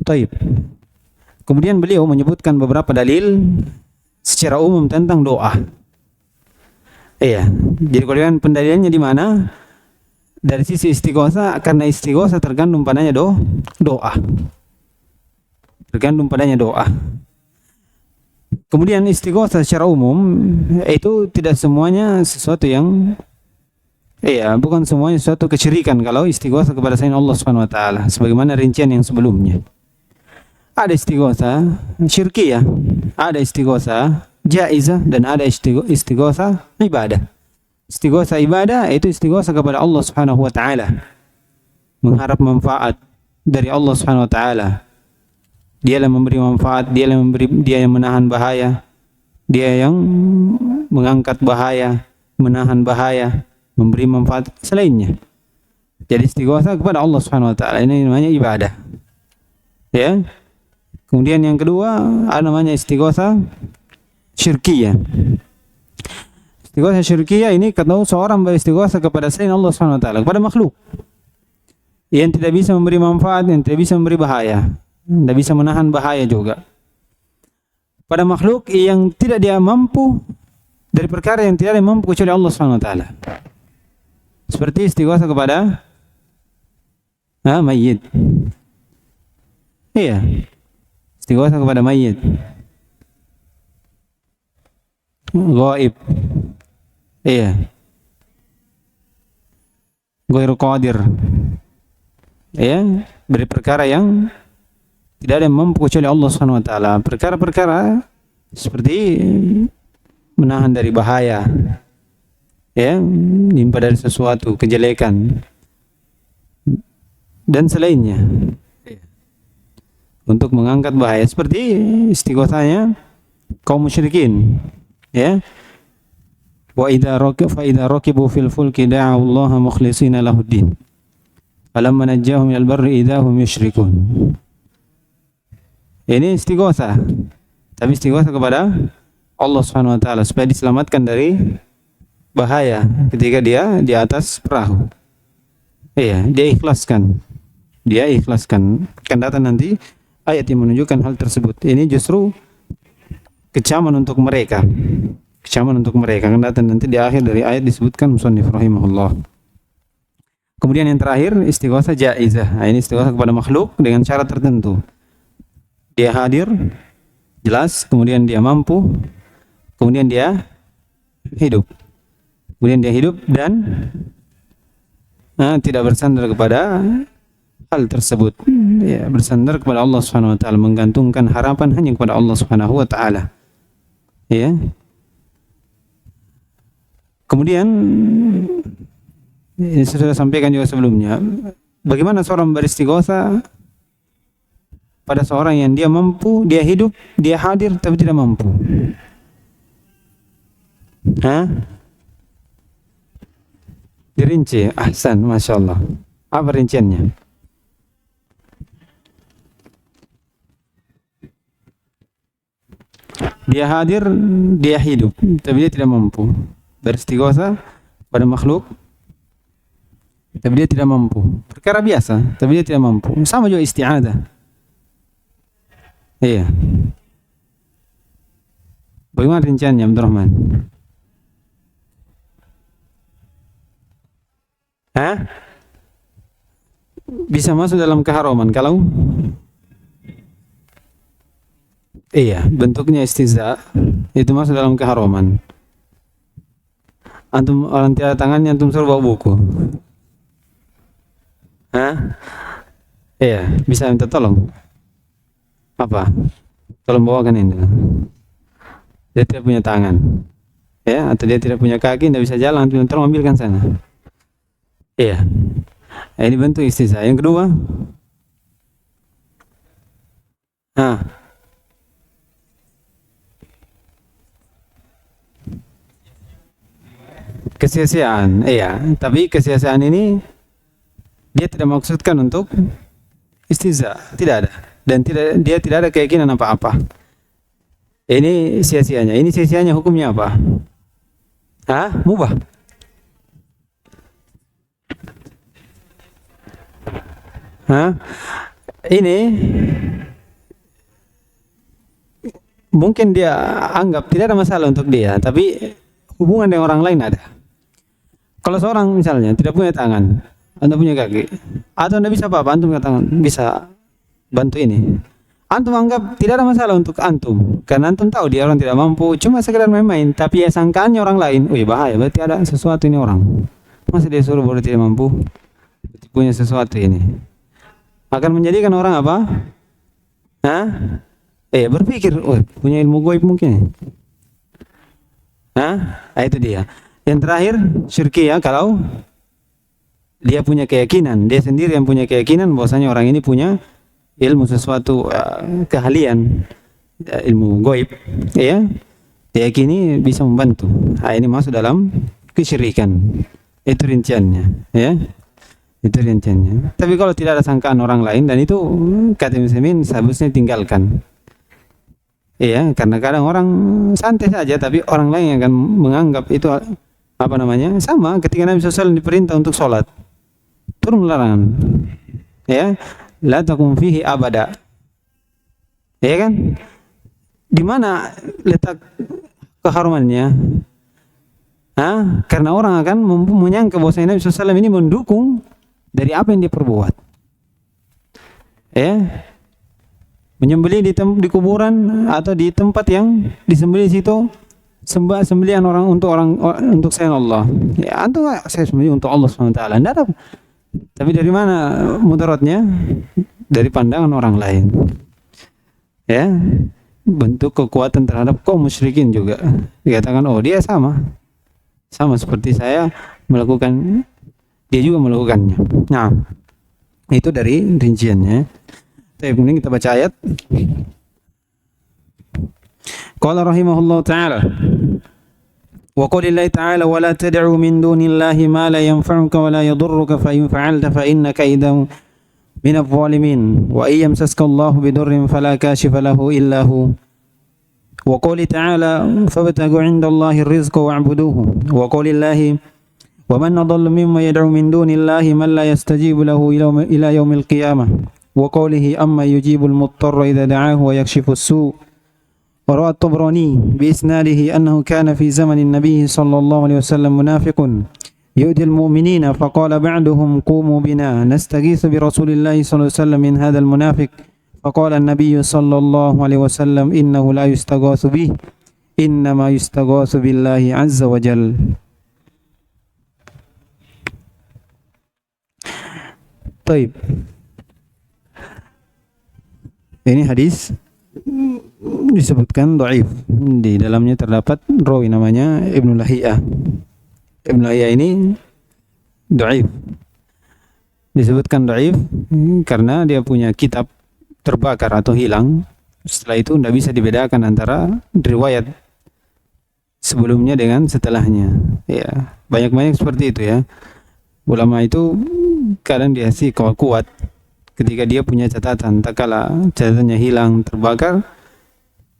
Taib. Kemudian beliau menyebutkan beberapa dalil secara umum tentang doa. Iya. Jadi kalau pendalilannya di mana? Dari sisi istighosa, karena istighosa tergantung padanya doa. Tergantung padanya doa. Kemudian istighosa secara umum itu tidak semuanya sesuatu yang bukan semuanya sesuatu kesyirikan kalau istighosa kepada selain Allah Subhanahu wa taala sebagaimana rincian yang sebelumnya. Ada istighosa syirkiyah, ada istighosa jaizah dan ada istighosa ibadah. Istighosa ibadah itu istighosa kepada Allah Subhanahu wa taala. Mengharap manfaat dari Allah Subhanahu wa taala. Dia yang memberi manfaat, dia yang menahan bahaya, dia yang mengangkat bahaya, menahan bahaya, memberi manfaat selainnya. Jadi istighosa kepada Allah Subhanahu wa taala ini namanya ibadah. Ya. Kemudian yang kedua ada namanya istighosa syirkiyah. Istighosa syirkiyah ini kalau seorang beristighosa kepada selain Allah Subhanahu wa taala, kepada makhluk yang tidak bisa memberi manfaat, yang tidak bisa memberi bahaya, tidak bisa menahan bahaya juga. Pada makhluk yang tidak dia mampu dari perkara yang tidak dia mampu kecuali Allah Subhanahu wa taala. Seperti istighosa kepada mayit. Iya. Istighosa kepada mayit. Ghaib. Iya. Ghairu qadir. Iya, dari perkara yang tidak ada yang mampu kecuali Allah Subhanahu wa taala. Perkara-perkara seperti menahan dari bahaya. Ya, nimpa dari sesuatu kejelekan dan selainnya. Untuk mengangkat bahaya seperti istighosanya kaum musyrikin, ya. Wa idza rakibu fil fulki da'u Allah mukhlishina lahuddin. Falamma najjahum ilal barri idza hum yusyrikun. Ini istighosa. Tapi istighosa kepada Allah Subhanahu wa taala supaya diselamatkan dari bahaya ketika dia di atas perahu. Iya, dia ikhlaskan. Dia ikhlaskan. Akan datang nanti ayat yang menunjukkan hal tersebut. Ini justru kecaman untuk mereka. Kecaman untuk mereka. Akan datang nanti di akhir dari ayat disebutkan musannif rahimahullah. Kemudian yang terakhir istighosa jaizah. Nah, ini istighosa kepada makhluk dengan syarat tertentu. Dia hadir, jelas, kemudian dia mampu, kemudian dia hidup. Kemudian dia hidup dan tidak bersandar kepada hal tersebut. Ya, bersandar kepada Allah Subhanahu wa taala, menggantungkan harapan hanya kepada Allah Subhanahu wa taala. Ya. Kemudian ini sudah sampaikan juga sebelumnya. Bagaimana seorang beristighosa pada seorang yang dia mampu, dia hidup, dia hadir tapi tidak mampu? Dirinci, ahsan, masya Allah. Apa rinciannya? Dia hadir, dia hidup, tapi dia tidak mampu. Beristighosa pada makhluk, tapi dia tidak mampu. Perkara biasa, tapi dia tidak mampu. Sama juga isti'adah. Iya. Bagaimana rinciannya, Abdul Rahman? Bisa masuk dalam keharaman kalau bentuknya istiza itu masuk dalam keharaman. Antum orang tiada tangannya, antum suruh bawa buku. Bisa minta tolong. Apa? Tolong bawakan ini. Dia tidak punya tangan. Ya, atau dia tidak punya kaki, tidak bisa jalan, tolong ambilkan sana. Iya. Ini bentuk istiza. Yang kedua, kesia-siaan. Iya, tapi kesia-siaan ini dia tidak maksudkan untuk istiza, tidak ada. Dan dia tidak ada keyakinan apa-apa. Ini sia-sianya. Ini sia-sianya hukumnya apa? Mubah. ini mungkin dia anggap tidak ada masalah untuk dia, tapi hubungan dengan orang lain ada. Kalau seorang misalnya tidak punya tangan, Anda punya kaki, atau Anda bisa apa-apa, Antum punya tangan, bisa bantu ini. Antum anggap tidak ada masalah untuk Antum, karena Antum tahu dia orang tidak mampu, cuma sekedar main-main, tapi ya sangkaannya orang lain, wih bahaya, berarti ada sesuatu ini orang. Masa dia suruh baru tidak mampu, berarti punya sesuatu ini. Akan menjadikan orang apa? Hah? Berpikir, oh punya ilmu gaib mungkin. Nah, itu dia. Yang terakhir, syirkiyah, kalau dia punya keyakinan, dia sendiri yang punya keyakinan bahwasanya orang ini punya ilmu sesuatu, keahlian, ilmu gaib, ya, diyakini bisa membantu. Nah, ini masuk dalam kesyirikan. Itu rinciannya, ya. Itu rinciannya. Tapi kalau tidak ada sangkaan orang lain, dan itu kata muslimin seharusnya tinggalkan. Iya, karena kadang orang santai saja, tapi orang lain yang akan menganggap itu apa namanya, sama ketika Nabi SAW diperintah untuk sholat, turun larangan, ya, la takum fihi abada, ya kan? Di mana letak keharumannya? Karena orang akan menyangka bahwa Nabi SAW ini mendukung dari apa yang dia perbuat, ya. Menyembelih di kuburan atau di tempat yang disembelih situ, sembelihan orang untuk selain Allah. Ya, antum saya sembelih untuk Allah SWT. Enggak ada. Tapi dari mana mudaratnya? Dari pandangan orang lain. Ya, bentuk kekuatan terhadap kaum musyrikin juga. Dikatakan, oh dia sama seperti saya melakukan, dia juga melakukannya. Nah, itu dari rinciannya. Kemudian kita baca ayat. Qala rahimahullah ta'ala, wa qul lillahi ta'ala wa la tad'u min dunillahi ma la yanfa'uka wa la yadurruka fa in fa'alta fa innaka idan min adh-dhalimin wa in yamsaska Allahu bidurrin fala kashifa lahu illa hu wa qul ta'ala fabtaghu 'inda Allahi ar-rizqa wa'buduhu wa qul lillahi wa man adallu mimman yad'u min dunillahi man la yastajibu lahu ila yawmil qiyamah وقوله أما يجيب المضطر إذا دعاه ويكشف السوء. وروى الطبراني بإسناده أنه كان في زمن النبي صلى الله عليه وسلم منافق يؤذي المؤمنين فقال بعدهم قوموا بنا نستغيث برسول الله صلى الله عليه وسلم من هذا المنافق فقال النبي صلى الله عليه وسلم إنه لا يستغاث به إنما يستغاث بالله عز وجل. طيب, ini hadis disebutkan dhaif. Di dalamnya terdapat rawi namanya Ibnu Lahiyah. Ibnu Lahiyah ini dhaif. Disebutkan dhaif karena dia punya kitab terbakar atau hilang. Setelah itu tidak bisa dibedakan antara riwayat sebelumnya dengan setelahnya. Ya, banyak-banyak seperti itu ya. Ulama itu kadang dia sih kuat ketika dia punya catatan, tak kala catatannya hilang, terbakar,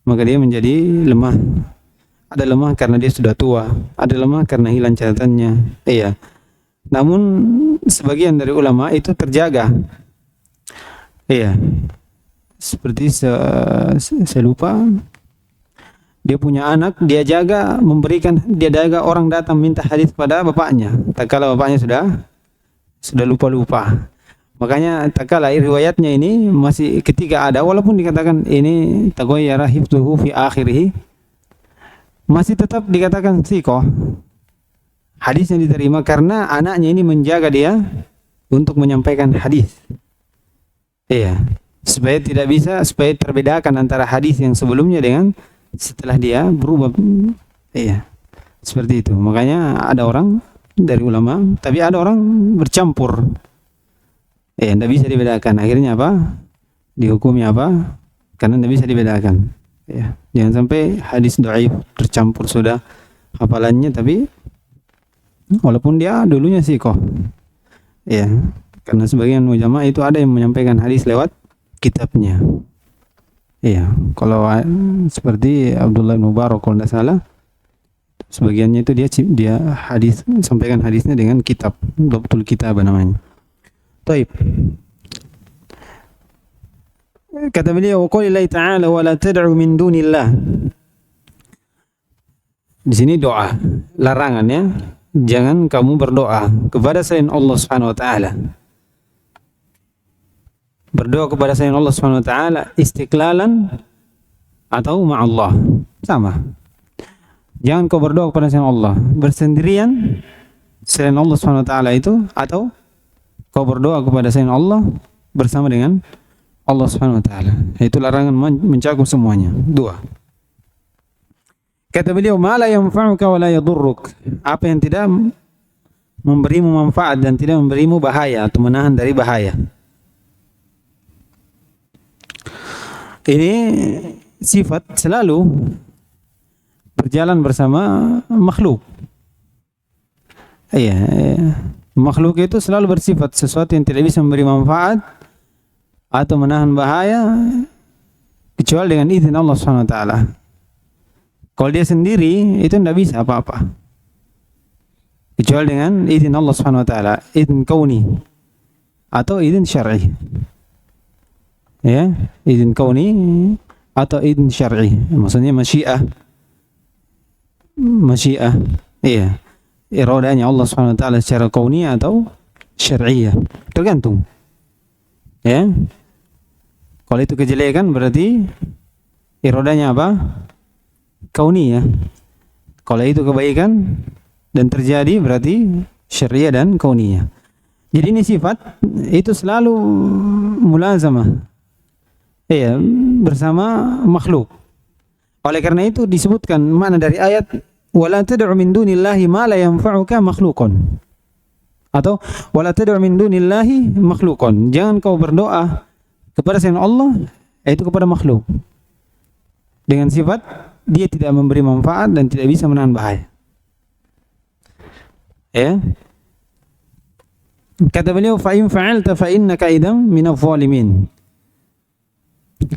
maka dia menjadi lemah. Ada lemah karena dia sudah tua, ada lemah karena hilang catatannya. Iya. Namun sebagian dari ulama itu terjaga. Iya. Seperti saya lupa, dia punya anak, dia jaga, dia jaga orang datang minta hadis pada bapaknya. Tak kala bapaknya sudah lupa-lupa. Makanya tak kala riwayatnya ini masih ketika ada, walaupun dikatakan ini taghayyara hifdzuhu fi akhirih, masih tetap dikatakan thiqah. Hadisnya diterima karena anaknya ini menjaga dia untuk menyampaikan hadis. Iya, supaya terbedakan antara hadis yang sebelumnya dengan setelah dia berubah. Iya, seperti itu. Makanya ada orang dari ulama, tapi ada orang bercampur. Tidak bisa dibedakan. Akhirnya apa? Dihukumi apa? Karena tidak bisa dibedakan. Ya, jangan sampai hadis dhaif tercampur sudah hafalannya, tapi walaupun dia dulunya thiqah. Ya, karena sebagian ulama itu ada yang menyampaikan hadis lewat kitabnya. Iya, kalau seperti Abdullah bin Mubarak kalau tidak salah, sebagiannya itu dia sampaikan hadisnya dengan kitab, Dhabtul Kitab namanya. Taib. Kata beliau, "Qaulillahi ta'ala wa la tad'u min dunillah." Di sini doa, larangan ya. Jangan kamu berdoa kepada selain Allah Subhanahu wa taala. Berdoa kepada selain Allah Subhanahu wa taala istiqlalan atau ma'allah. Sama. Jangan kau berdoa kepada selain Allah bersendirian selain Allah Subhanahu wa taala itu, atau kau berdoa kepada selain Allah bersama dengan Allah Subhanahu wa taala. Itu larangan mencakup semuanya. Dua. Kata beliau, "Ma la yanfa'uka wa la yadurruk." Apa yang tidak memberimu manfaat dan tidak memberimu bahaya atau menahan dari bahaya. Ini sifat selalu berjalan bersama makhluk. Iya, makhluk itu selalu bersifat sesuatu yang tidak bisa memberi manfaat atau menahan bahaya kecuali dengan izin Allah Subhanahu wa taala. Kalau dia sendiri itu tidak bisa apa-apa. Kecuali dengan izin Allah Subhanahu wa taala, izin kauni atau izin syar'i. Ya, izin kauni atau izin syar'i. Maksudnya masyiah. Masyiah. Iya. Iradanya Allah Subhanahu wa taala secara kauni atau syar'iyah. Tergantung. Ya. Kalau itu kejelekan berarti iradanya apa? Kauni ya. Kalau itu kebaikan dan terjadi berarti syariah dan kauniyah. Jadi ini sifat itu selalu mulazamah. Iya, bersama makhluk. Oleh karena itu disebutkan makna dari ayat wala tad'u min dunillahi ma la yanfa'uka makhluqun. Atau wala tad'u min dunillahi makhluqun. Jangan kau berdoa kepada selain Allah, yaitu kepada makhluk. Dengan sifat dia tidak memberi manfaat dan tidak bisa menahan bahaya. Ya. Kata beliau, fa in fa'alta fa innaka idam minadh dhalimin.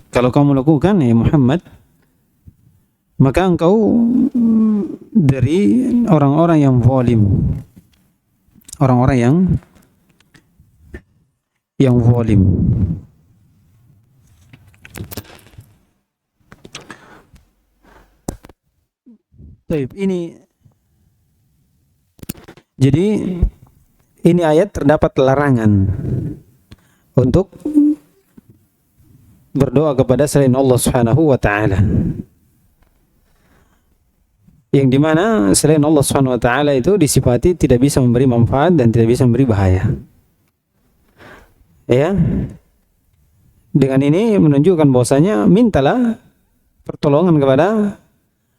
Kalau kamu lakukan ya Muhammad, maka engkau dari orang-orang yang zalim. Orang-orang yang zalim. Baik, jadi ini ayat terdapat larangan untuk berdoa kepada selain Allah Subhanahu wa taala. Yang dimana selain Allah Subhanahu wa taala itu disifati tidak bisa memberi manfaat dan tidak bisa memberi bahaya. Ya. Dengan ini menunjukkan bahwasanya mintalah pertolongan kepada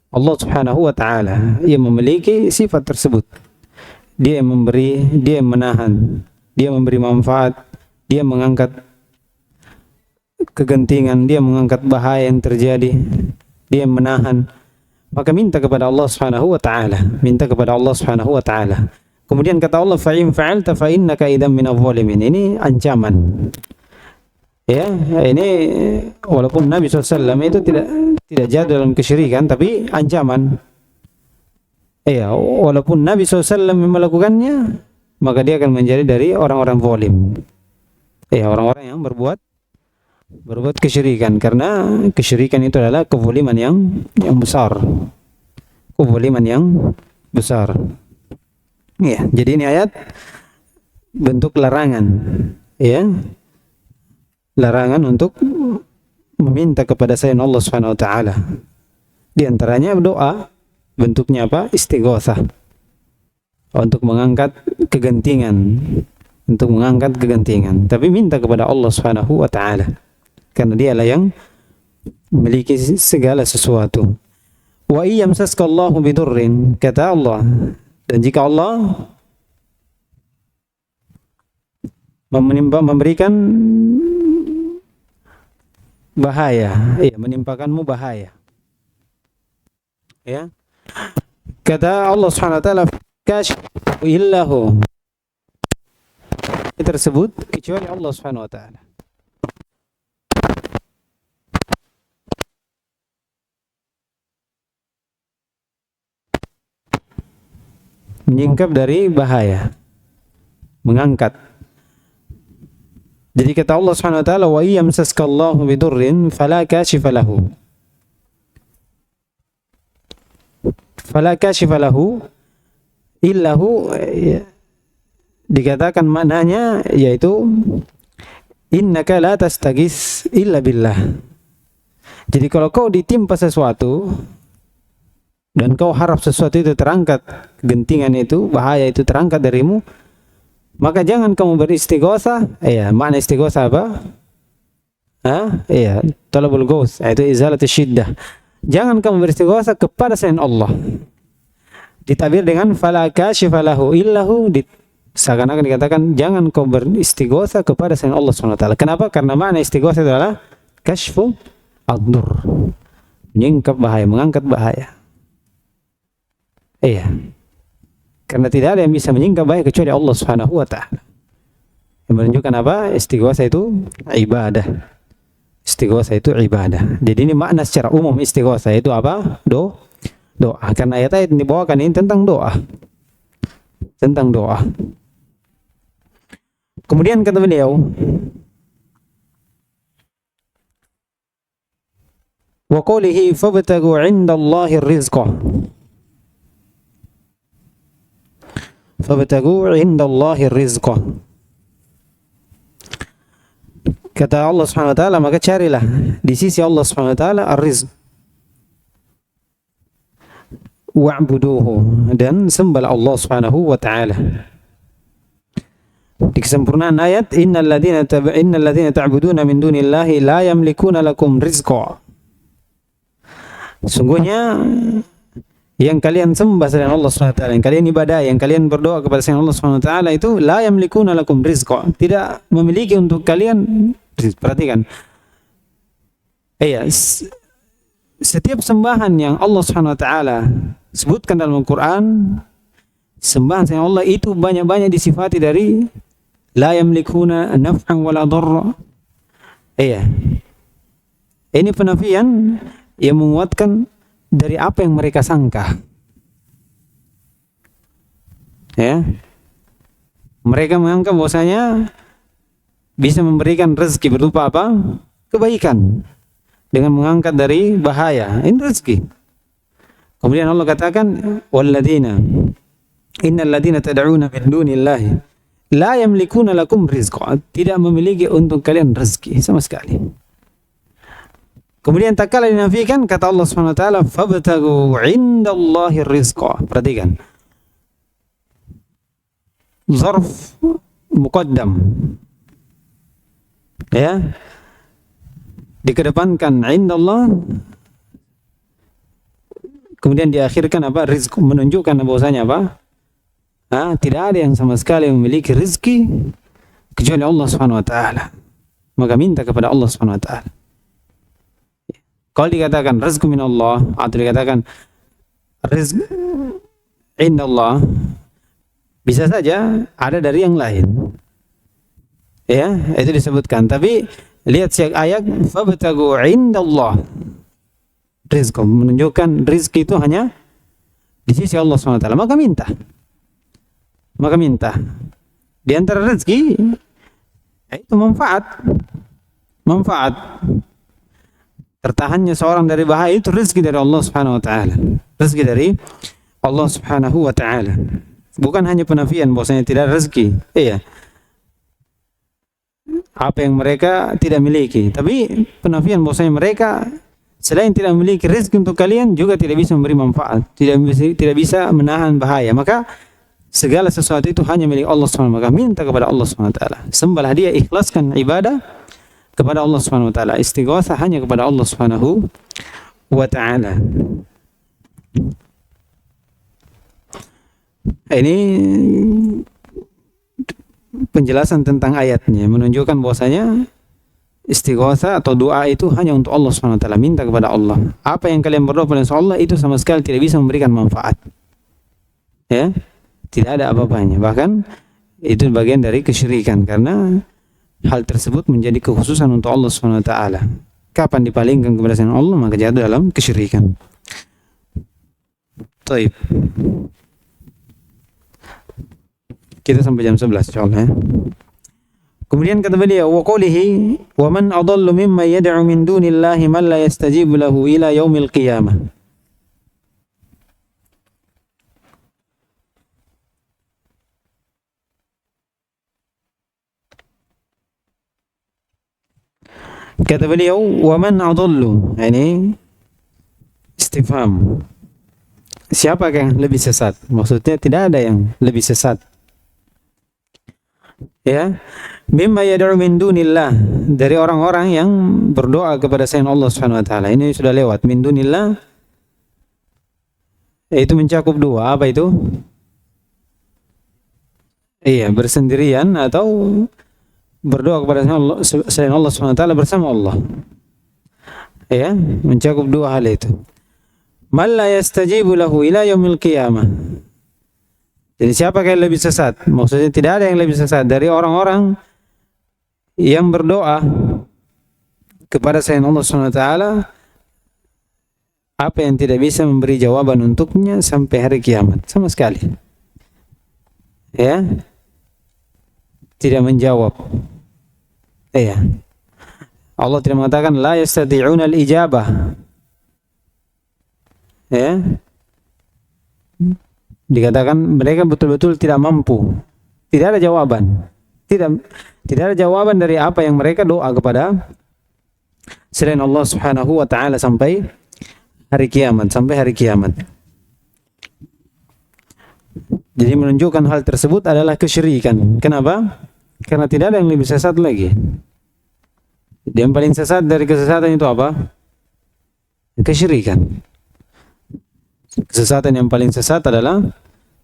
Allah Subhanahu wa taala yang memiliki sifat tersebut. Dia yang memberi, dia yang menahan, dia memberi manfaat, dia mengangkat kegentingan, dia mengangkat bahaya yang terjadi, dia yang menahan. Maka minta kepada Allah Subhanahu wa taala, minta kepada Allah Subhanahu wa taala. Kemudian kata Allah, fa in fa'alta fa innaka idzam minadh dhalimin. Ini ancaman. Ya, ini walaupun Nabi SAW itu tidak jatuh dalam kesyirikan, tapi ancaman. Ya, walaupun Nabi SAW melakukannya, maka dia akan menjadi dari orang-orang zalim. Ya, orang-orang yang berbuat kesyirikan, karena kesyirikan itu adalah kezaliman yang besar. Kezaliman yang besar. Ya, jadi ini ayat bentuk larangan, ya. Larangan untuk meminta kepada selain Allah Subhanahu wa taala. Di antaranya doa, bentuknya apa? Istighatsah. Untuk mengangkat kegentingan, tapi minta kepada Allah Subhanahu wa taala. Karena dialah yang memiliki segala sesuatu. Wa iyamsaska Allahu bidurrin, kata Allah, dan jika Allah memberikan bahaya, ya, menimpakanmu bahaya. Ya. Kata Allah Subhanahu wa taala, kashifu illahu. Tersebut kecuali Allah Subhanahu wa taala. Menyingkap dari bahaya, mengangkat Jadi kata Allah Subhanahu wa taala, wa yamsaskallahu bidurrin fala kashifa lahu. Fala kashifa lahu illahu, dikatakan maknanya yaitu innaka la tastaghis illa billah. Jadi kalau kau ditimpa sesuatu dan kau harap sesuatu itu terangkat, gentingan itu, bahaya itu terangkat darimu, maka jangan kamu beristighosah. Makna istighosah apa? Talabul ghaus, itu izalatus syiddah. Jangan kamu beristighosah kepada selain Allah. Ditabir dengan fala kashifa lahu illahu, seakan-akan dikatakan jangan kau beristighosah kepada selain Allah SWT. Kenapa? Karena makna istighosah itu adalah kashfu ad-dur, menyingkap bahaya, mengangkat bahaya. Karena tidak ada yang bisa menyingkap bahaya kecuali Allah Subhanahu wa taala. Yang menunjukkan apa? Istighosah itu ibadah. Istighosah itu ibadah. Jadi ini makna secara umum istighosah itu apa? Doa. Karena ayat-ayat yang dibawakan ini tentang doa. Tentang doa. Kemudian kata beliau, wa qawlihi fabtagu 'indallahi rizqa. Fabtagu 'indallahi rizqa. Kata Allah Subhanahu wa taala, maka carilah di sisi Allah Subhanahu wa taala ar-rizq. Wa'buduhu, dan sembahlah Allah Subhanahu wa taala. Di kesempurnaan ayat, innal ladzina ta'buduna min dunillahi la yamlikuna lakum rizqa. Sungguhnya yang kalian sembah selain Allah SWT, yang kalian ibadah, yang kalian berdoa kepada selain Allah SWT itu la yamlikuna lakum rizqa, tidak memiliki untuk kalian. Perhatikan, setiap sembahan yang Allah SWT sebutkan dalam Al-Quran, sembahan selain Allah itu banyak-banyak disifati dari la yamlikuna naf'an wala dharra. Ini penafian yang menguatkan dari apa yang mereka sangka. Mereka menganggap bahwasanya bisa memberikan rezeki berupa apa? Kebaikan, dengan mengangkat dari bahaya. Ini rezeki. Kemudian Allah katakan, innal ladzina tad'una min dunillahi la yamlikuna lakum rizqa, tidak memiliki untuk kalian rezeki sama sekali. Kemudian tak kalah dinafikan, kata Allah Subhanahu wa taala, fabtagu 'indallahi rizqa. Perhatikan, zarf muqaddam, dikedepankan indallah, kemudian diakhirkan apa? Rizq, menunjukkan bahwasanya apa? Tidak ada yang sama sekali memiliki rezeki kecuali Allah Subhanahu wa taala. Maka minta kepada Allah Subhanahu wa taala. Kalau dikatakan rezeki min Allah atau dikatakan rezeki indallah, bisa saja ada dari yang lain. Itu disebutkan. Tapi lihat siak ayat, fabtagu indallah rizqa, menunjukkan rezeki itu hanya di sisi Allah SWT. Maka minta. Di antara rezeki itu manfaat. Tertahannya seorang dari bahaya itu rezeki dari Allah Subhanahu wa taala. Rezeki dari Allah Subhanahu wa taala. Bukan hanya penafian bahwasanya tidak ada rezeki. Apa yang mereka tidak miliki, tapi penafian bahwasanya mereka selain tidak memiliki rezeki untuk kalian juga tidak bisa memberi manfaat, tidak bisa menahan bahaya. Maka segala sesuatu itu hanya milik Allah SWT. Maka minta kepada Allah SWT, sembahlah dia, ikhlaskan ibadah kepada Allah SWT, istighosah hanya kepada Allah Subhanahu wa taala. Ini penjelasan tentang ayatnya, menunjukkan bahwasanya istighosah atau doa itu hanya untuk Allah SWT. Minta kepada Allah. Apa yang kalian berdoa kepada Allah itu sama sekali tidak bisa memberikan manfaat. Tidak ada apa-apanya. Bahkan itu bagian dari kesyirikan, karena hal tersebut menjadi kekhususan untuk Allah SWT. Kapan dipalingkan kepada selain Allah, maka jatuh dalam kesyirikan. Taib. Kita sampai jam 11 insyaallah. Kemudian kata beliau, wa qoulihi wa man adallu mimman yad'u min dunillahi man la yastajibu lahu ila yaumil qiyamah. Kata beliau, wa man adallu, ini istifham. Siapa yang lebih sesat? Maksudnya tidak ada yang lebih sesat. Ya, mimma yad'u min dunillah, dari orang-orang yang berdoa kepada selain Allah Subhanahu wa taala. Ini sudah lewat. Min dunillah itu mencakup dua, apa itu? Iya, bersendirian atau berdoa kepada selain Allah Subhanahu wa taala bersama Allah. Ya, mencakup dua hal itu. Man la yastajibu lahu ila yaumil qiyamah. Jadi siapa yang lebih sesat? Maksudnya tidak ada yang lebih sesat dari orang-orang yang berdoa kepada selain Allah SWT, apa yang tidak bisa memberi jawaban untuknya sampai hari kiamat, sama sekali. Ya, tidak menjawab. Ya, Allah tidak mengatakan la yastati'una al-ijabah. Ya, dikatakan mereka betul-betul tidak mampu, tidak ada jawaban, tidak ada jawaban dari apa yang mereka doa kepada selain Allah Subhanahu wa taala sampai hari kiamat, Jadi menunjukkan hal tersebut adalah kesyirikan. Kenapa? Karena tidak ada yang lebih sesat lagi. Yang paling sesat dari kesesatan itu apa? Kesyirikan. Kesesatan yang paling sesat adalah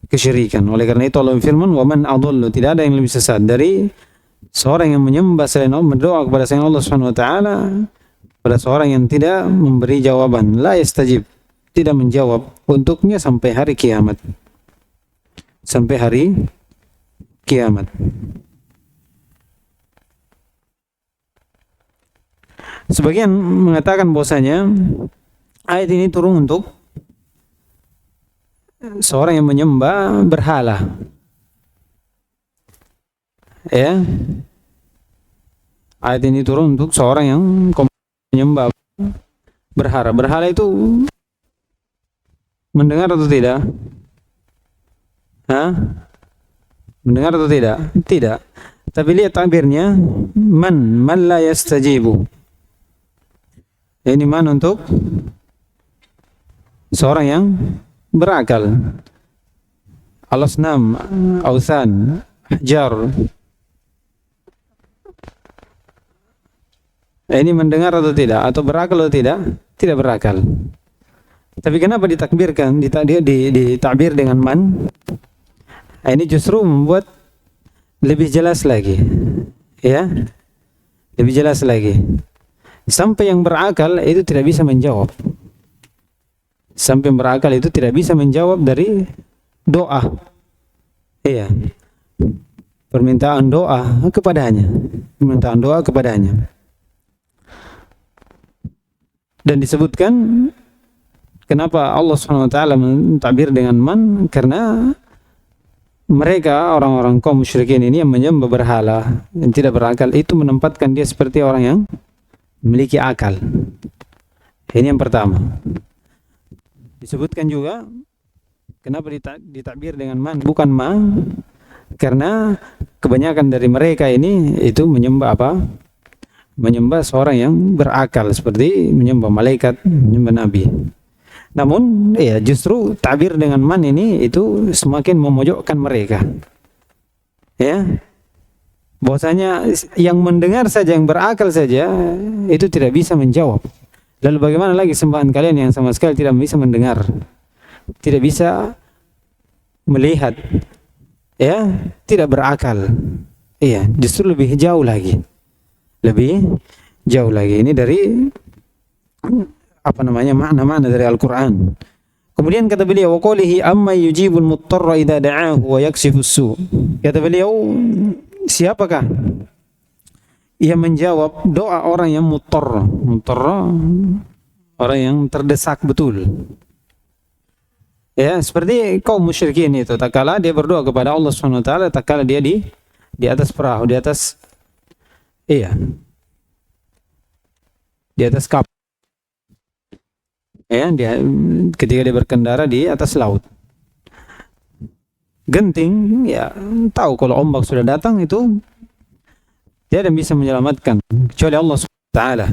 kesyirikan. Oleh karena itu Allah firman, "Wa man adallu", tidak ada yang lebih sesat dari seorang yang menyembah selain Allah, berdoa kepada selain Allah Subhanahu wa taala, pada seorang yang tidak memberi jawaban, la yastajib, tidak menjawab untuknya sampai hari kiamat. Sampai hari kiamat. Sebagian mengatakan bahwasanya ayat ini turun untuk seorang yang menyembah berhala. Ya. Ayat ini turun untuk seorang yang menyembah berhala. Berhala itu mendengar atau tidak? Hah? Mendengar atau tidak? Tidak. Tapi lihat takbirnya, man la yastajibu. Ini man untuk seorang yang berakal. Al-asnam, authan, ahjar. Ini mendengar atau tidak? Atau berakal atau tidak? Tidak berakal. Tapi kenapa ditakbirkan, ditakbir dengan man? Ini justru membuat lebih jelas lagi. Ya? Lebih jelas lagi. Sampai yang berakal itu tidak bisa menjawab. Sampai yang berakal itu tidak bisa menjawab dari doa. Iya. Permintaan doa kepadanya. Permintaan doa kepadanya. Dan disebutkan kenapa Allah SWT mentakbir dengan man, karena mereka orang-orang kaum musyrikin ini yang menyembah berhala yang tidak berakal itu menempatkan dia seperti orang yang memiliki akal. Ini yang pertama. Disebutkan juga kenapa ditakbir dengan man bukan ma, karena kebanyakan dari mereka ini itu menyembah apa? Menyembah seorang yang berakal, seperti menyembah malaikat, menyembah nabi. Namun ya justru takbir dengan man ini itu semakin memojokkan mereka. Ya. Bahwasanya yang mendengar saja, yang berakal saja itu tidak bisa menjawab. Lalu bagaimana lagi sembahan kalian yang sama sekali tidak bisa mendengar, tidak bisa melihat, ya, tidak berakal. Iya, justru lebih jauh lagi. Lebih jauh lagi. Ini dari makna-makna dari Al-Qur'an. Kemudian kata beliau, wa qoulihi amma yujibul muttarra idza da'ahu wa yakshifus su'. Kata beliau, siapakah yang menjawab doa orang yang muttar, orang yang terdesak betul. Ya, seperti kaum musyrikin itu, tak kala dia berdoa kepada Allah Subhanahu wa taala, tak kala dia di atas perahu, di atas Iya, di atas kapal. Ya, dia ketika dia berkendara di atas laut. Genting, ya tahu kalau ombak sudah datang itu dia tidak bisa menyelamatkan kecuali Allah Subhanahu wa taala.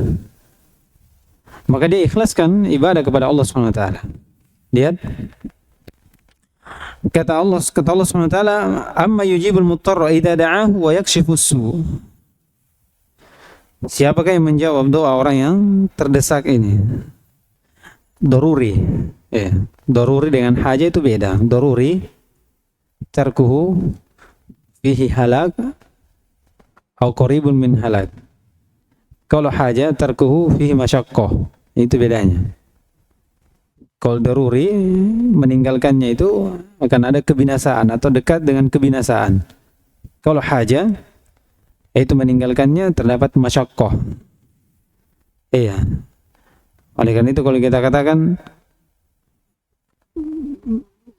Maka dia ikhlaskan ibadah kepada Allah Subhanahu wa taala. Lihat kata Allah Subhanahu wa taala, "Amma yujibul muttarra idza da'ahu wa yakshifus su." Siapakah yang menjawab doa orang yang terdesak ini? Daruri. Daruri dengan haja itu beda. Daruri tarkuhu fihi halak atau qaribun min halak. Kalau haja tarkuhu fihi masyaqqah. Itu bedanya. Kalau daruri meninggalkannya itu akan ada kebinasaan atau dekat dengan kebinasaan. Kalau haja itu meninggalkannya terdapat masyaqqah. Iya. Oleh karena itu kalau kita katakan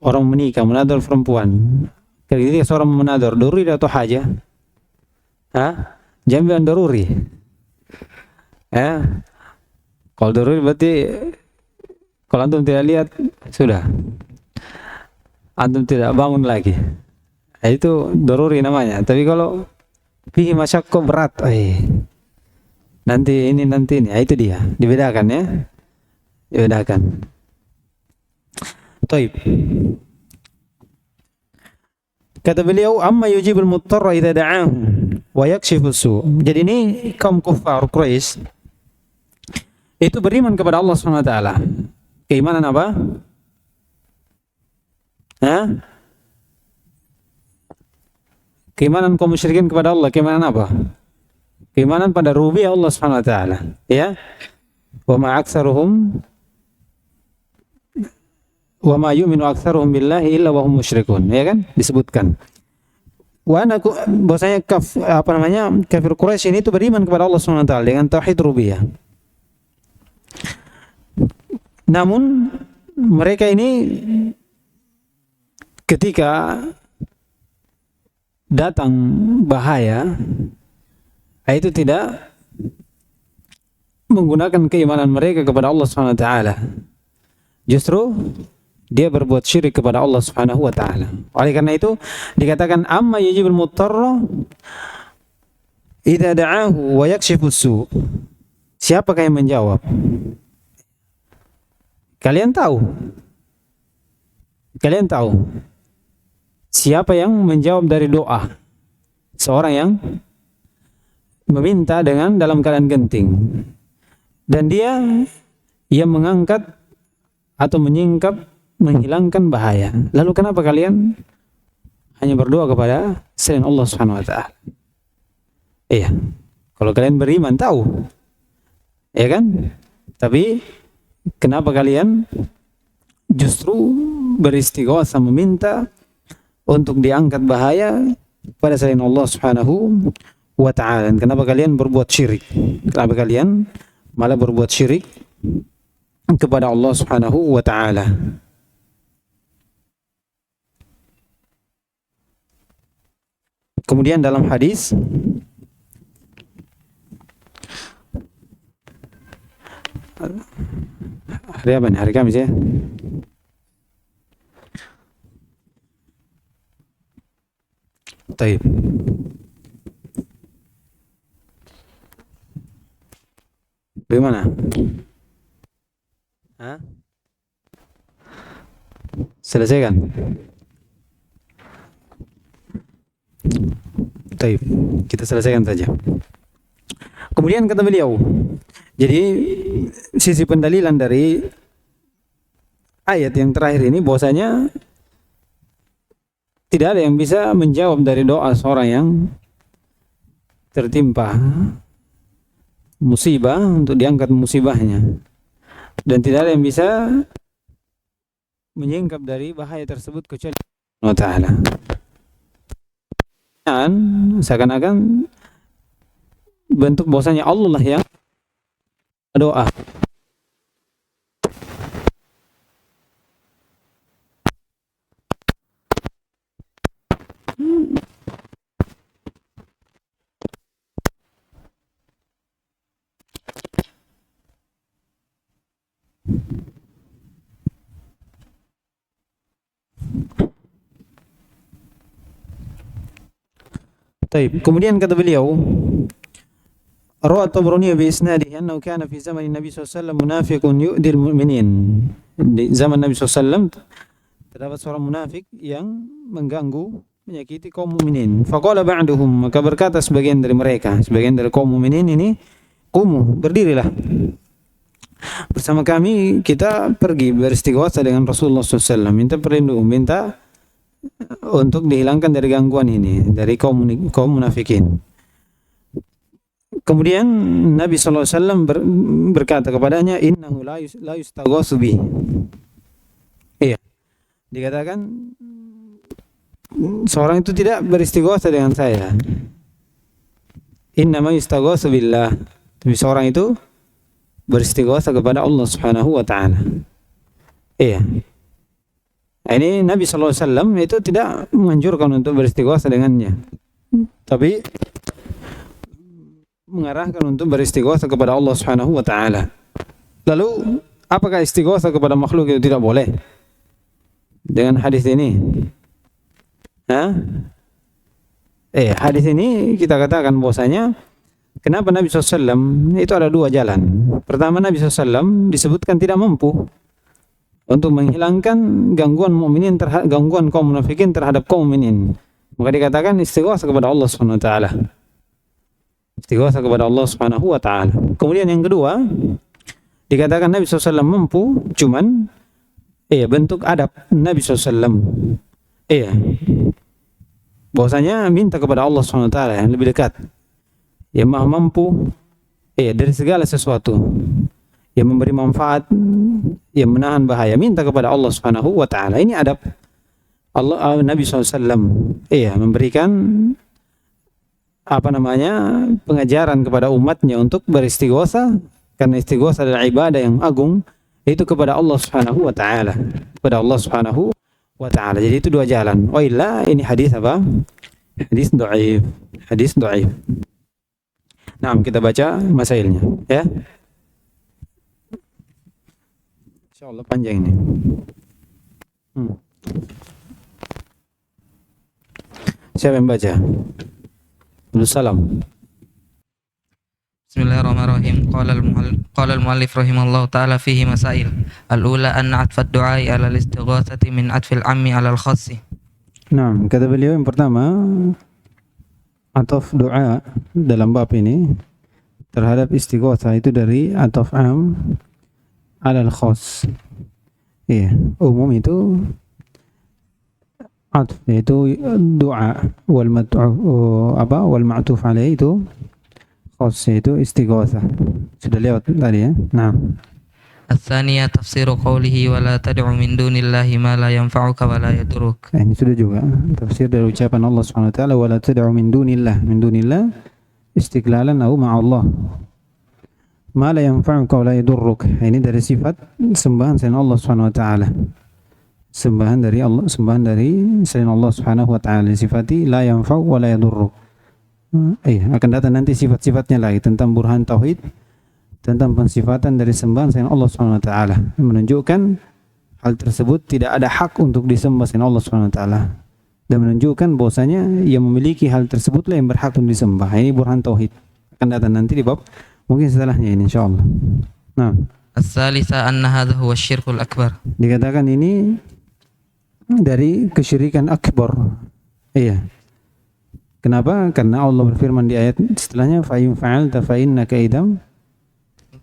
orang menikah menador perempuan, ketika seorang menador daruri atau haja? Jangan bilang daruri. Kalau daruri berarti kalau antum tidak lihat sudah antum tidak bangun lagi. Itu daruri namanya. Tapi kalau fihi masyaqqah berat, nanti ini, itu dia. Dibedakan ya. Dibedakan. Taib. Kata beliau, amma yujibul muttarra idza da'ahu wa yakshifus su. Jadi ini kaum kufar Quraisy itu beriman kepada Allah Subhanahu wa taala. Keimanan apa? Keimanan kaum musyrikin kepada Allah, keimanan apa? Keimanan pada rububiyah Allah Subhanahu wa taala, ya. Wa ma aktsaruhum wa ma yu'minu aktsaruhum billahi illa wa hum musyrikun, ya kan? Disebutkan. Bahwasanya kafir Quraisy ini itu beriman kepada Allah Subhanahu wa taala dengan tauhid rububiyah. Namun mereka ini ketika datang bahaya itu tidak menggunakan keimanan mereka kepada Allah Subhanahu wa taala. Justru dia berbuat syirik kepada Allah Subhanahu wa taala. Oleh karena itu dikatakan amma yujibul muttarra idza da'ahu wa yakshifus su. Siapakah yang menjawab? Kalian tahu siapa yang menjawab dari doa seorang yang meminta dengan dalam keadaan genting dan dia mengangkat atau menyingkap menghilangkan bahaya. Lalu kenapa kalian hanya berdoa kepada selain Allah Subhanahu wa taala? Iya. Kalau kalian beriman tahu. Ya kan? Tapi kenapa kalian justru beristighatsah meminta untuk diangkat bahaya pada selain Allah Subhanahu wa ta'ala? Dan kenapa kalian berbuat syirik? Kenapa kalian malah berbuat syirik kepada Allah Subhanahu wa ta'ala? Kemudian dalam hadis hari apa nih? Hari Kamis ya? Taib. Bagaimana? Selesaikan. Taib. Kita selesaikan saja. Kemudian kata beliau, jadi sisi pendalilan dari ayat yang terakhir ini bahwasanya tidak ada yang bisa menjawab dari doa seorang yang tertimpa musibah untuk diangkat musibahnya, dan tidak ada yang bisa menyingkap dari bahaya tersebut kecuali Allah Ta'ala. Dan seakan-akan bentuk bahwasanya Allah lah yang doa. Taib. Kemudian kata beliau, rawa Tabrani bi isnadihi annahu kana fi zaman Nabi SAW munafiqun yu'dil mu'minin. Di zaman Nabi SAW terdapat seorang munafik yang mengganggu, menyakiti kaum mukminin. Faqala ba'duhum, maka berkata sebagian dari mereka, sebagian dari kaum mukminin ini, qumu, berdirilah bersama kami, kita pergi beristighatsah dengan Rasulullah SAW, minta perlindungan, minta untuk dihilangkan dari gangguan ini, dari kaum munafikin. Kemudian Nabi SAW berkata kepadanya, innahu la yustaghatsu bih. Iya, dikatakan seorang itu tidak beristighatsah dengan saya. Innama yustaghatsu billah. Tapi seorang itu beristighatsah kepada Allah Subhanahu wa taala. Iya. Nah, ini Nabi SAW itu tidak menganjurkan untuk beristighatsah dengannya, tapi mengarahkan untuk beristighatsah kepada Allah Subhanahu wa taala. Lalu, apakah istighatsah kepada makhluk itu tidak boleh? Dengan hadis ini. Hadis ini kita katakan bahwasanya kenapa Nabi SAW itu ada dua jalan. Pertama, Nabi SAW disebutkan tidak mampu untuk menghilangkan gangguan mukminin terhadap gangguan kaum munafikin terhadap kaum mukminin. Maka dikatakan istighatsah kepada Allah Subhanahu wa taala. Istighatsah kepada Allah Subhanahu wa taala. Kemudian yang kedua, dikatakan Nabi SAW mampu, cuman bentuk adab Nabi SAW. Bahwasanya minta kepada Allah Subhanahu wa taala yang lebih dekat, yang maha mampu dari segala sesuatu, yang memberi manfaat, yang menahan bahaya, minta kepada Allah Subhanahu wa taala. Ini adab Allah. Nabi SAW memberikan pengajaran kepada umatnya untuk beristighatsah, karena istighatsah adalah ibadah yang agung, itu kepada Allah Subhanahu wa taala, kepada Allah Subhanahu wa taala. Jadi itu dua jalan. Oh illa, ini hadis apa? Hadis dhaif. Hadis dhaif. Nah, kita baca masailnya, ya. Insyaallah panjang ini. Siapa yang baca? Salam. Bismillahirrahmanirrahim. Qala al-muallif rahimahullah ta'ala fihi masail. Al-ula anna atfa ad-du'a ala al-istighatsati min atfi al-'ammi ala al-khassi. Nah, kata beliau yang pertama, ataf doa dalam bab ini terhadap istighatsah itu dari ataf am ala al-khass. Umum itu atf, yaitu doa, wal ma'tuf alaih itu khass, itu istighatsah. Sudah lewat tadi, ya. Nah, Ats-tsaniyah tafsiru qawlihi wa la tad'u min dunillahi ma la yanfa'uka wa la yadurruk. Ini sudah juga tafsir dari ucapan Allah Subhanahu wa taala, wa la tad'u min dunillah. Min dunillah istiqlalan au ma'allah. Ma la yanfa'uka wa la yadurruk. Ini dari sifat sembahan selain Allah Subhanahu wa taala. Sembahan dari Allah, sembahan dari selain Allah Subhanahu wa taala, sifati la yanfa'u wa la yadurruk. Akan datang nanti sifat-sifatnya lagi tentang burhan tauhid, tentang pensifatan dari sembahan selain Allah Subhanahu wa taala, menunjukkan hal tersebut tidak ada hak untuk disembah selain Allah Subhanahu wa taala, dan menunjukkan bahwasanya yang memiliki hal tersebutlah yang berhak untuk disembah. Ini burhan tauhid, akan datang nanti di bab mungkin setelahnya ini insyaallah. Nah, Ats-tsalitsah anna hadza huwa syirkul akbar. Dikatakan ini dari kesyirikan akbar. Kenapa? Karena Allah berfirman di ayat setelahnya, fa in fa'alta fa innaka idam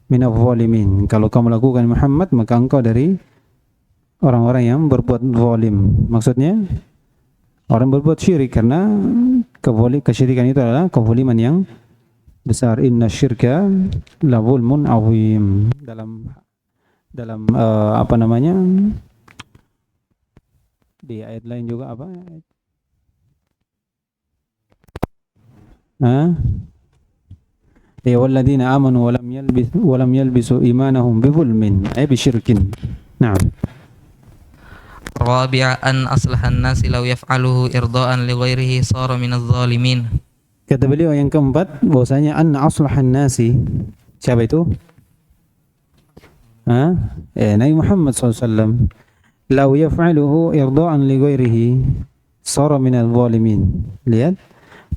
minadh dhalimin. Kalau kamu lakukan Muhammad, maka engkau dari orang-orang yang berbuat zalim. Maksudnya orang berbuat syirik, karena kesyirikan itu adalah kezaliman yang besar. Inna syirka la zulmun azim. Dalam di ayat lain juga apa? Walladzina amanu wa lam yalbisu imanahum bizulmin ay bisyirkin. Naam. Rabi'a an aslahan nasi law yaf'aluhu irda'an li ghairihi sara minadh dhalimin. Kata beliau yang keempat, bahwasanya anna aslahan nasi, siapa itu? Nabi Muhammad SAW. Law yaf'aluhu irda'an li ghairihi sara minadh dhalimin. Lihat,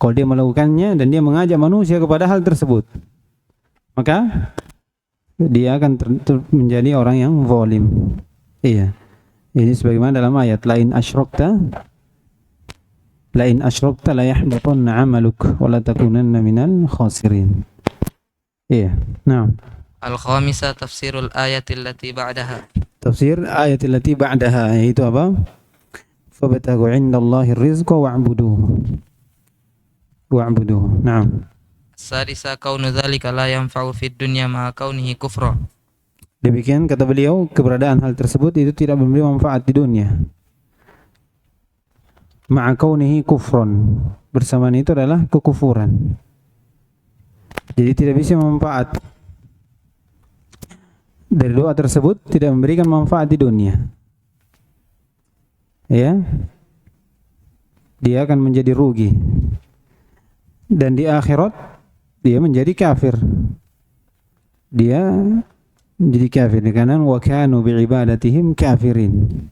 Kalau dia melakukannya dan dia mengajak manusia kepada hal tersebut, maka dia akan menjadi orang yang zalim. Iya. Ini sebagaimana dalam ayat lain asyrakta la yahbatanna 'amaluk wa la takunanna minal khasirin. Iya. Nah, Al-khamisah tafsirul ayatil lati ba'daha. tafsir ayat allati ba'daha, yaitu apa? Fabtaghu 'indallahi rizqa wa'buduhu. Naam. Sadisa kaunu dzalika la yanfa'u fid dunya ma'a kaunihi kufra. Demikian kata beliau, keberadaan hal tersebut itu tidak memberi manfaat di dunia. Ma'a kaunihi kufron, bersamaan itu adalah kekufuran. Jadi tidak bisa manfaat. Dari doa tersebut tidak memberikan manfaat di dunia. Ya. Dia akan menjadi rugi. Dan di akhirat dia menjadi kafir. Dia menjadi kafir karena wa kanu bi'ibadatihim kafirin.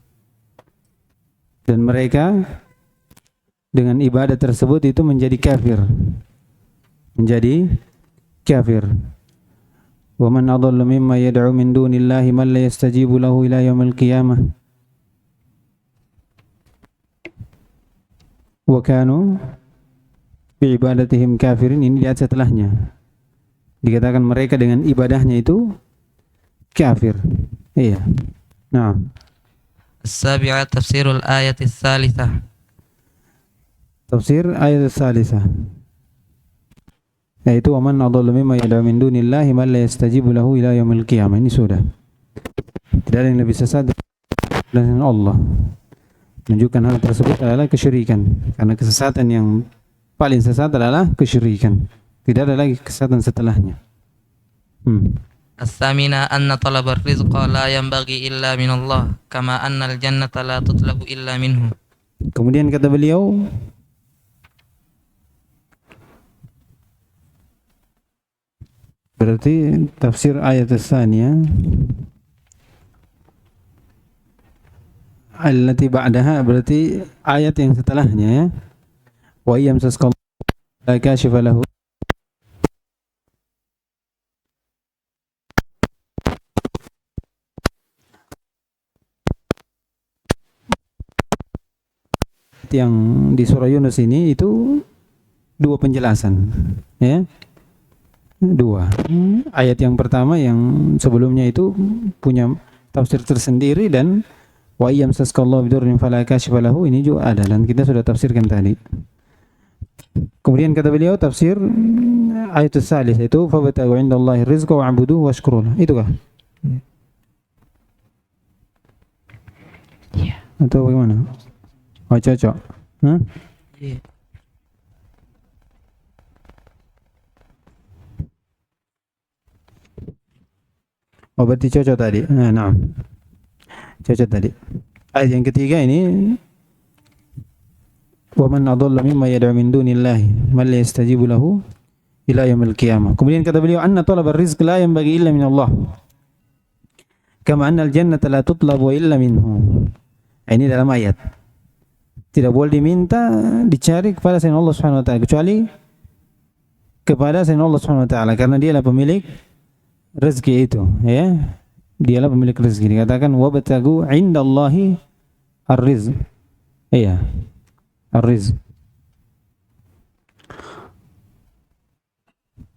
Dan mereka dengan ibadah tersebut itu menjadi kafir. Menjadi kafir. Wa man adallu mimma yad'u min dunillahi man la yastajibu lahu ila yaumil qiyamah. Wa kanu bi'ibadatihim kafirin, ini lihat setelahnya. Dikatakan mereka dengan ibadahnya itu kafir. Iya. Nah. As-sabi'ah tafsirul ayati tsalitsah. Tafsir ayat tsalitsah. Yaitu wa man adallu mimma yad'u min dunillahi man la yastajibu lahu ila yaumil qiyamah. Ini sudah. Tidak ada yang lebih sesat dengan Allah. Menunjukkan hal tersebut adalah kesyirikan. Karena kesesatan yang paling sesat adalah kesyirikan. Tidak ada lagi kesesatan setelahnya. As-samina anna talabar rizqa la yanbaghi illa min Allah, kama anna al-jannata la tutlabu illa minhu. Kemudian kata beliau, berarti tafsir ayat as-saniyah allati ba'daha, berarti ayat yang setelahnya ya. Wa yamsaskallahu la kashifa lahu yang di surah Yunus ini itu dua penjelasan ya. Dua. Ayat yang pertama yang sebelumnya itu punya tafsir tersendiri, dan wa yamsaskallahu bidurrin fala kashifa lahu ini juga ada dan kita sudah tafsirkan tadi. Kemudian kata beliau tafsir ayat tsalis itu fabtaghu 'indallahi rizqa wa'buduhu washkurun. Itu kah? Iya. Atau bagaimana? Oh, cocok. Iya. Oh, berarti cocok tadi. Nah. Cocok tadi. Ayat yang ketiga ini wa man adalla mimma yad'u min dunillahi man la yastajibu lahu ila yaumil qiyamah. Kemudian kata beliau anna talabar rizq la yanbaghi illa min Allah. Kama anna al-jannata la tutlabu illa minhu. Ini dalam ayat. Tidak boleh diminta, dicari kepada selain Allah Subhanahu wa taala kecuali kepada selain Allah Subhanahu wa taala, karena dialah pemilik rezeki itu, ya. Dialah pemilik rezeki. Dikatakan wabtagu 'indallahi ar-rizq. Iya. Ar-rizq.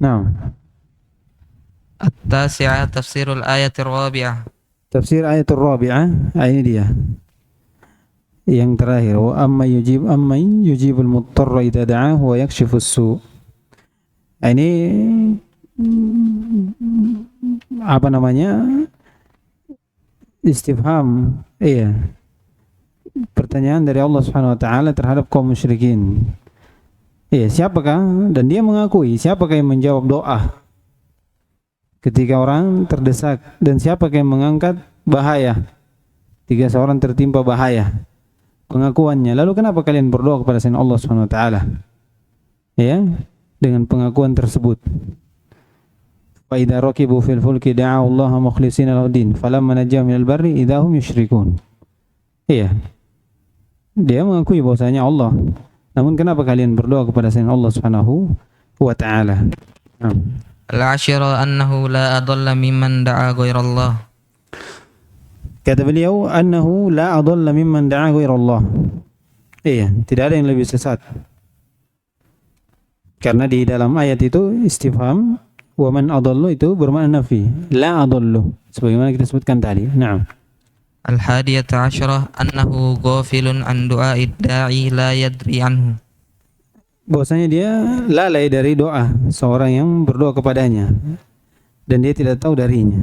Nah. At-tasi'ah tafsirul ayatir rabi'ah. Tafsir ayatul rabi'ah, ini dia. Yang terakhir, wa amma yujibul muttarra idza da'ahu wa yakshifus su'. Ini apa namanya? Istifham. Iya. Pertanyaan dari Allah Subhanahu wa taala terhadap kaum musyrikin. Iya, siapakah, dan dia mengakui siapakah yang menjawab doa ketika orang terdesak, dan siapakah yang mengangkat bahaya ketika seorang tertimpa bahaya. Pengakuannya. Lalu kenapa kalian berdoa kepada selain Allah Subhanahu wa taala? Ya, dengan pengakuan tersebut. Fa idza rakibu fil fulki da'u Allah mukhlishina lahu din falamma najahum minal barri idza hum yusyrikun. Iya. Dia mengakui bahwasanya Allah Namun kenapa kalian berdoa kepada selain Allah Subhanahu wa taala? Nah. Al-ashira annahu la adalla mimman da'a ghairallah. Kata beliau, annahu la adalla mimman da'a ghairallah. Iya, tidak ada yang lebih sesat. Karena di dalam ayat itu istifham, wa man adallu itu bermakna nafi. La adallu, sebagaimana kita sebutkan tadi. Naam. Al-hadiyata asyarah annahu ghafilun an du'a'id da'i la yadri anhu. Bahwasanya dia lalai dari doa seorang yang berdoa kepadanya dan dia tidak tahu darinya.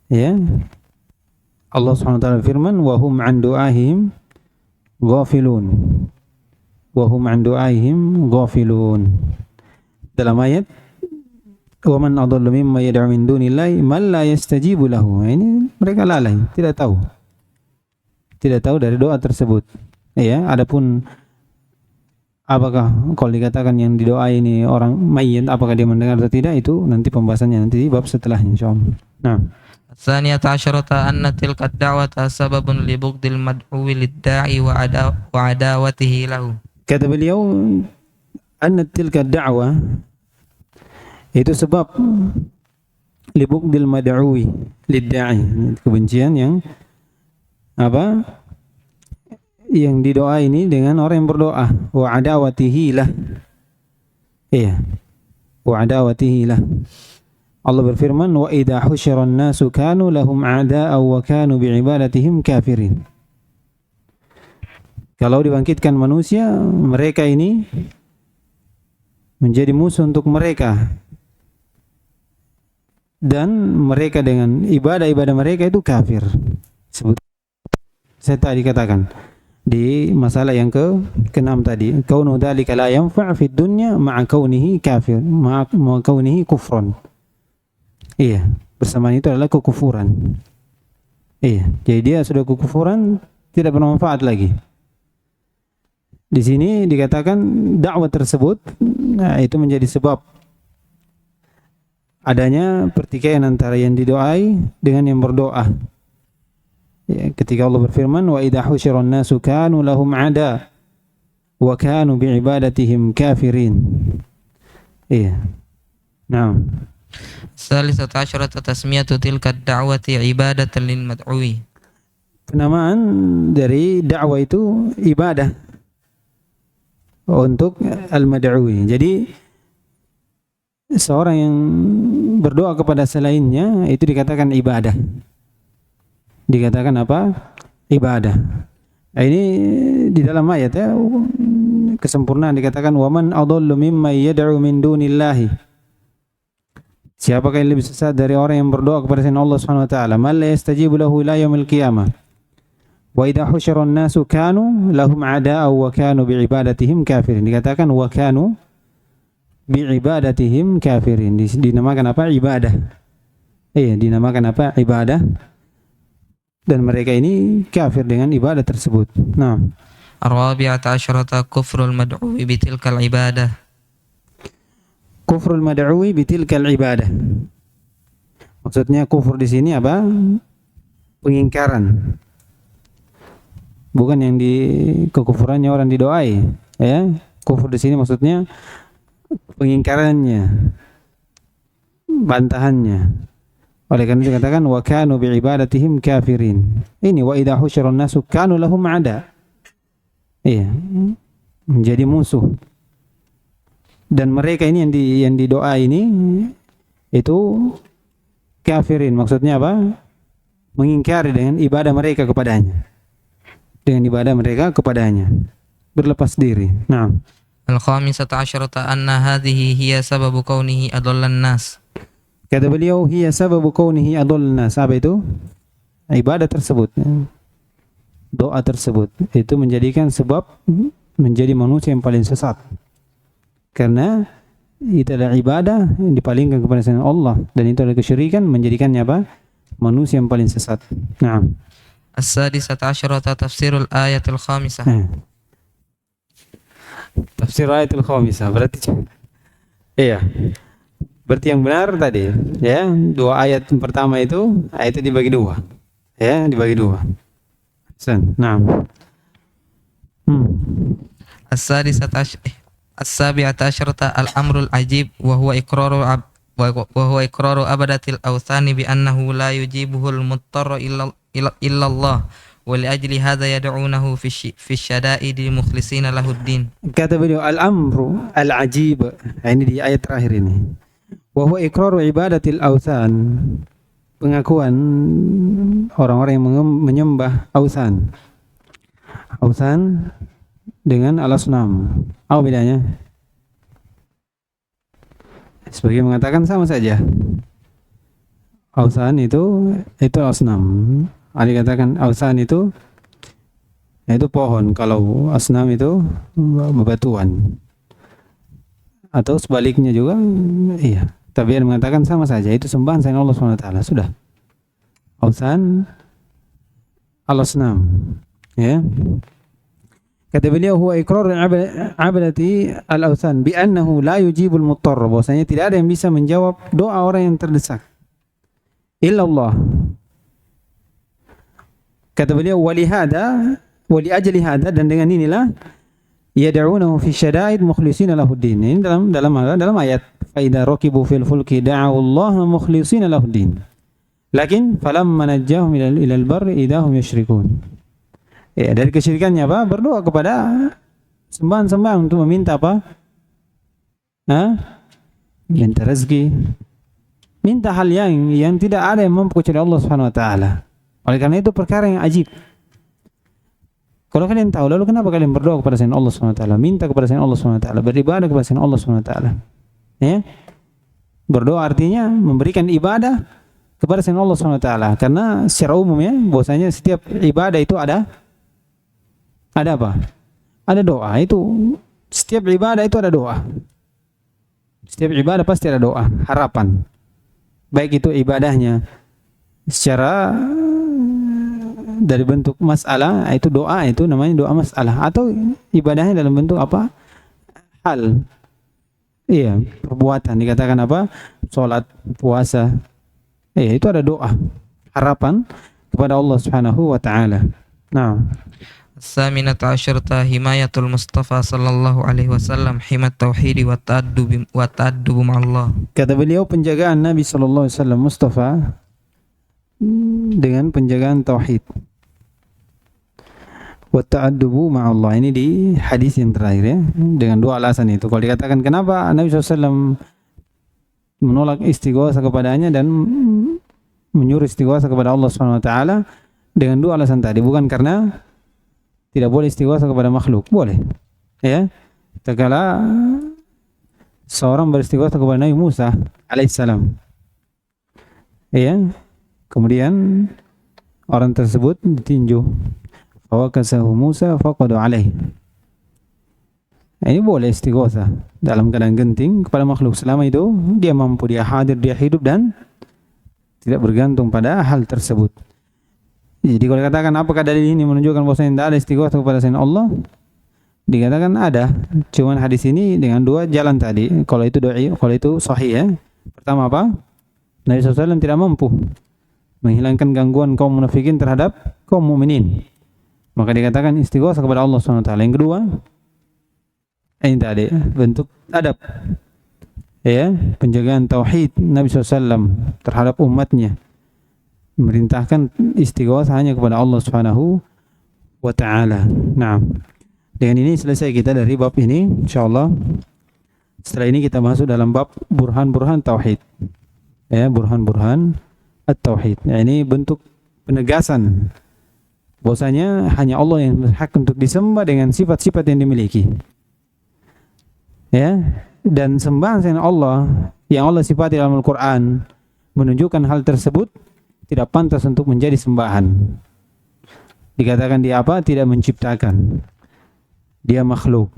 Ya. Allah Subhanahu wa taala firman, wa hum an du'ahim ghafilun. Wa hum an du'ahim ghafilun. Dalam ayat, wa man adallu mimma yad'u min dunillahi man la yastajibu lahu. Ini mereka lalai, tidak tahu. Tidak tahu dari doa tersebut. Ya, adapun apakah kalau dikatakan yang didoa ini orang mayit, apakah dia mendengar atau tidak, itu nanti pembahasannya nanti di bab setelahnya insyaallah. Nah, Tsaniyata asyarata anna tilka ad-da'wata sababun li bughdil mad'uwi lid-da'i wa adawatihi lahu. kata beliau, anna tilka da'wah itu sebab li bughdil mad'uwi lid-da'i, kebencian yang apa? Yang didoa ini dengan orang yang berdoa, wa adawatihi lah. Iya. Wa adawatihi lah. Allah berfirman, wa idza husyiran nasu kanu lahum a'da'a wa kanu bi'ibadatihim kafirin. Kalau dibangkitkan manusia, mereka ini menjadi musuh untuk mereka. Dan mereka dengan ibadah-ibadah mereka itu kafir. Saya tadi katakan di masalah yang ke-6 tadi, kaunu dzalika la yanfa' fid dunya ma'a kaunihi kafir, ma'a kaunihi kufran. Iya, bersamaan itu adalah kekufuran. Iya, jadi dia sudah kekufuran, tidak bermanfaat lagi. Di sini dikatakan dakwah tersebut, nah, itu menjadi sebab adanya pertikaian antara yang didoai dengan yang berdoa. Ya, ketika Allah berfirman, wa idza husyiran nasu kanu lahum ada wa kanu bi'ibadatihim kafirin. Iya. Naam. Salisata asyarata tasmiyatu tilka ad-da'wati ibadatan lil mad'uwi. Penamaan dari dakwah itu ibadah untuk al-mad'uwi. Jadi seorang yang berdoa kepada selainnya itu dikatakan ibadah. Dikatakan apa? Ibadah. Nah, ini di dalam ayat ya, kesempurnaan dikatakan waman adallu mimma yad'u min dunillahi. Siapakah yang lebih sesat dari orang yang berdoa kepada selain Allah Subhanahu wa taala? Man la yastajibu lahu ila yaumil qiyamah. Wa idza husyiran nasu kanu lahum a'da'a wa kanu bi'ibadatihim kafirin. Dikatakan wa kanu bi'ibadatihim kafirin. Dinamakan apa? Ibadah. Dinamakan apa? Ibadah. Dan mereka ini kafir dengan ibadah tersebut. Nah, Ar-rabi'ata asyarata kufrul mad'uwi bitilkal ibadah. Kufrul mad'uwi bitilkal ibadah. Maksudnya kufur di sini apa? Pengingkaran. Bukan yang di kekufurannya orang didoai, ya. Kufur di sini maksudnya pengingkarannya, bantahannya. Oleh karena itu dikatakan wa kanu bi'ibadatihim kafirin. Ini wa idza husyiran nasu kanu lahum a'da. Iya, menjadi musuh. Dan mereka ini yang didoa ini itu kafirin. Maksudnya apa? Mengingkari dengan ibadah mereka kepadanya. Dengan ibadah mereka kepadanya. Berlepas diri. Nah. Al-khamisata asyarata anna hadhihi hiya sababu kaunihi adallan nas. Kata beliau, hiya sababu kaunihi adallan nas. Apa itu? Ibadah tersebut. Doa tersebut. Itu menjadikan sebab menjadi manusia yang paling sesat. Karena itu adalah ibadah yang dipalingkan kepada selain Allah. Dan itu adalah kesyirikan, menjadikannya apa? Manusia yang paling sesat. Nah. As-sadisata asyarata tafsirul ayatul khamisah. Tafsir ayatul khamisah berarti iya. Berarti yang benar tadi ya, dua ayat pertama itu ayat itu dibagi dua. Ya, dibagi dua. Nah. السابعة عشرة الأمر العجيب وهو إقرار أبدة الأوثان بأنه لا يجيبه المضطر إلا الله ولأجل هذا يدعونه في الشدائد مخلصين له الدين. Kata beliau al-amru al-ajib. Ini di ayat terakhir ini. Wa huwa iqraru ibadatil authan. Pengakuan orang-orang yang menyembah authan. Authan dengan al-asnam. Apa bedanya? Sebagian mengatakan sama saja. Authan itu asnam. Ada katakan authan itu pohon, kalau asnam itu bebatuan. Atau sebaliknya juga, iya. Tabi'in mengatakan sama saja, itu sembahan selain Allah SWT. Sudah. Authan al-asnam. Ya. Kata beliau, huwa iqrar abadati al-authan bi annahu la yujibul muttar. Bahwasanya tidak ada yang bisa menjawab doa orang yang terdesak. Illallah. Kata beliau, walihada wali ajli hada, dan dengan inilah yad'unahu fi syada'id mukhlishina lahuddin. Ini dalam ayat fa idza raqibu fil fulki da'u Allah mukhlishina lahuddin. Lakin falamma najjahum ila al-barri idahum yusyrikun. Ya, dari kesyirikannya apa? Berdoa kepada sembahan-sembahan untuk meminta apa? Minta rezeki. Minta hal yang tidak ada yang mampu kecuali Allah Subhanahu wa taala. Oleh karena itu perkara yang ajib. Kalau kalian tahu, lalu kenapa kalian berdoa kepada selain Allah SWT, minta kepada selain Allah SWT, beribadah kepada selain Allah SWT? Ya? Berdoa artinya memberikan ibadah kepada selain Allah SWT. Karena secara umum ya, bahwasanya setiap ibadah itu ada apa? Ada doa. Itu setiap ibadah itu ada doa. Setiap ibadah pasti ada doa, harapan. Baik itu ibadahnya secara dari bentuk masalah, itu doa, itu namanya doa masalah, atau ibadahnya dalam bentuk apa? Hal. Iya, perbuatan, dikatakan apa? Salat, puasa. Iya, itu ada doa, harapan kepada Allah Subhanahu wa taala. Nah, الثامنة عشرة حماية المصطفى صلى الله عليه وسلم حمى التوحيد والتأدب مع الله. Kata beliau, penjagaan Nabi sallallahu alaihi wasallam Mustafa dengan penjagaan tauhid. Wa ta'addubu ma'allah. Ini di hadis yang terakhir ya, dengan dua alasan itu. Kalau dikatakan kenapa Nabi SAW menolak istighatsah kepadanya dan menyuruh istighatsah kepada Allah SWT, dengan dua alasan tadi. Bukan karena tidak boleh istighatsah kepada makhluk, boleh. Ya. Tatkala seorang beristighatsah kepada Nabi Musa alaihissalam. Ya. Kemudian orang tersebut ditinju. Fawakasahu Musa faqadu alaih. Ini boleh istighatsah dalam keadaan genting kepada makhluk selama itu dia mampu, dia hadir, dia hidup dan tidak bergantung pada hal tersebut. Jadi kalau dikatakan apakah dalil ini menunjukkan bahwa tidak ada istighatsah kepada selain Allah? Dikatakan ada. Cuman hadis ini dengan dua jalan tadi. Kalau itu sahih ya. Pertama apa? Nabi SAW tidak mampu menghilangkan gangguan kaum munafikin terhadap kaum mukminin. Maka dikatakan istighatsah kepada Allah SWT. Yang kedua, ini tadi bentuk adab. Ya, penjagaan tauhid Nabi SAW terhadap umatnya. Merintahkan istighatsah hanya kepada Allah Subhanahu wa taala. Nah, dengan ini selesai kita dari bab ini, insyaallah. Setelah ini kita masuk dalam bab burhan-burhan tauhid. Ya, burhan-burhan at-tauhid. Nah, ini bentuk penegasan bahwasanya hanya Allah yang berhak untuk disembah dengan sifat-sifat yang dimiliki. Ya, dan sembahan selain Allah yang Allah sifati dalam Al-Qur'an menunjukkan hal tersebut tidak pantas untuk menjadi sembahan. Dikatakan dia apa? Tidak menciptakan. Dia makhluk.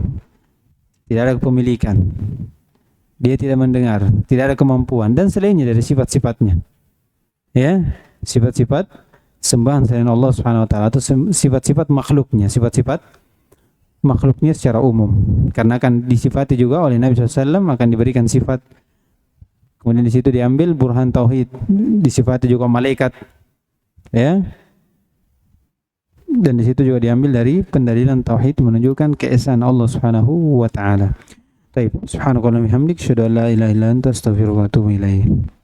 Tidak ada kepemilikan. Dia tidak mendengar, tidak ada kemampuan dan selainnya dari sifat-sifatnya. Ya, sifat-sifat sembahan selain Allah Subhanahu wa taala atau sifat-sifat makhluknya, sifat-sifat makhluknya secara umum. Karena akan disifati juga oleh Nabi SAW, akan diberikan sifat. Kemudian di situ diambil burhan tauhid, disifati juga malaikat. Ya. Dan di situ juga diambil dari pendalilan tauhid menunjukkan keesaan Allah Subhanahu wa taala. Baik, subhanakallahumma hamdik, asyhadu an la ilaha illa anta, astaghfiruka wa atubu ilaik.